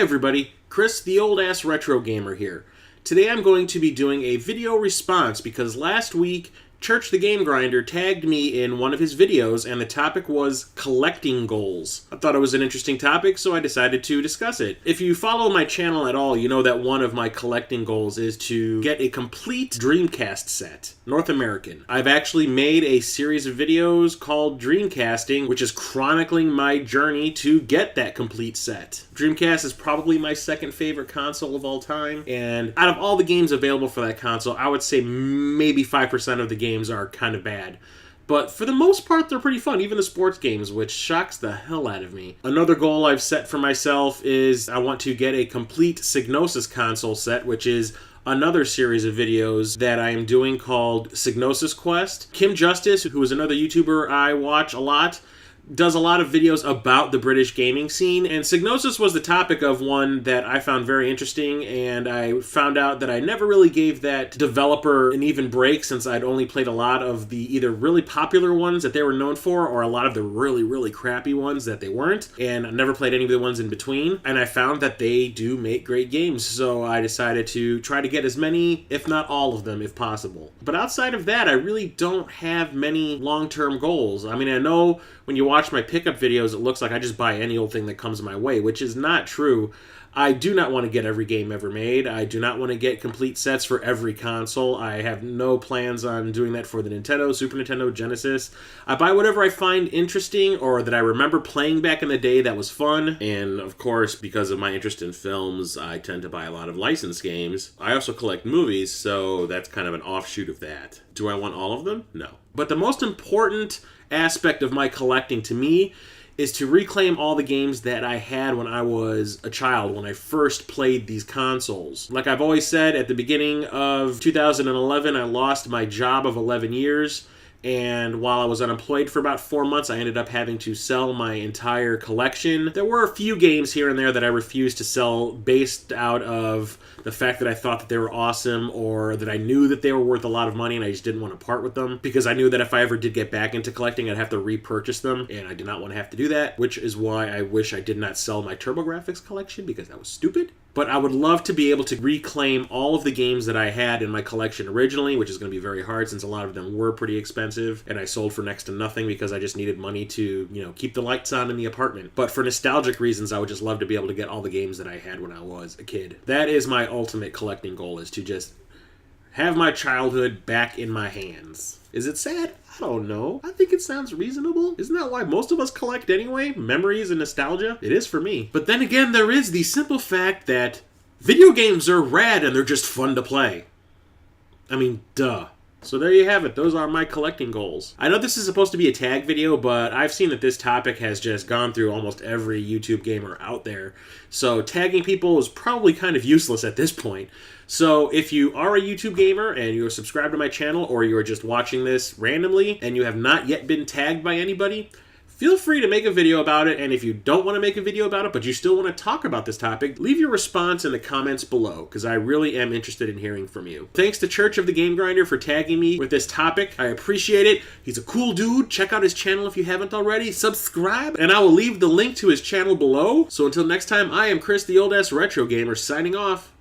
everybody, Chris the Old Ass Retro Gamer here. Today I'm going to be doing a video response because last week Church the Game Grinder tagged me in one of his videos and the topic was collecting goals. I thought it was an interesting topic, so I decided to discuss it. If you follow my channel at all, you know that one of my collecting goals is to get a complete Dreamcast set, North American. I've actually made a series of videos called Dreamcasting, which is chronicling my journey to get that complete set. Dreamcast is probably my second favorite console of all time, and out of all the games available for that console, I would say maybe 5% of the games are kind of bad. But for the most part, they're pretty fun, even the sports games, which shocks the hell out of me. Another goal I've set for myself is I want to get a complete Psygnosis console set, which is another series of videos that I am doing called Psygnosis Quest. Kim Justice, who is another YouTuber I watch a lot, does a lot of videos about the British gaming scene, and Psygnosis was the topic of one that I found very interesting, and I found out that I never really gave that developer an even break since I'd only played a lot of the either really popular ones that they were known for or a lot of the really crappy ones that they weren't, and I never played any of the ones in between, and I found that they do make great games, so I decided to try to get as many, if not all of them, if possible. But outside of that, I really don't have many long-term goals. I mean, I know when you watch my pickup videos, it looks like I just buy any old thing that comes my way, which is not true. I do not want to get every game ever made. I do not want to get complete sets for every console. I have no plans on doing that for the Nintendo, Super Nintendo, Genesis. I buy whatever I find interesting or that I remember playing back in the day that was fun. And of course, because of my interest in films, I tend to buy a lot of licensed games. I also collect movies, so that's kind of an offshoot of that. Do I want all of them? No. But the most important aspect of my collecting to me is to reclaim all the games that I had when I was a child, when I first played these consoles. Like I've always said, at the beginning of 2011, I lost my job of 11 years, and while I was unemployed for about 4 months, I ended up having to sell my entire collection. There were a few games here and there that I refused to sell based out of the fact that I thought that they were awesome or that I knew that they were worth a lot of money and I just didn't want to part with them because I knew that if I ever did get back into collecting, I'd have to repurchase them, and I did not want to have to do that, which is why I wish I did not sell my TurboGrafx collection because that was stupid. But I would love to be able to reclaim all of the games that I had in my collection originally, which is going to be very hard since a lot of them were pretty expensive, and I sold for next to nothing because I just needed money to, keep the lights on in the apartment. But for nostalgic reasons, I would just love to be able to get all the games that I had when I was a kid. That is my ultimate collecting goal, is to just have my childhood back in my hands. Is it sad? I don't know. I think it sounds reasonable. Isn't that why most of us collect anyway? Memories and nostalgia? It is for me. But then again, there is the simple fact that video games are rad and they're just fun to play. I mean, duh. So there you have it. Those are my collecting goals. I know this is supposed to be a tag video, but I've seen that this topic has just gone through almost every YouTube gamer out there. So tagging people is probably kind of useless at this point. So if you are a YouTube gamer and you're subscribed to my channel, or you're just watching this randomly and you have not yet been tagged by anybody, feel free to make a video about it, and if you don't want to make a video about it, but you still want to talk about this topic, leave your response in the comments below, because I really am interested in hearing from you. Thanks to Church of the Game Grinder for tagging me with this topic. I appreciate it. He's a cool dude. Check out his channel if you haven't already. Subscribe, and I will leave the link to his channel below. So until next time, I am Chris the Old Ass Retro Gamer, signing off.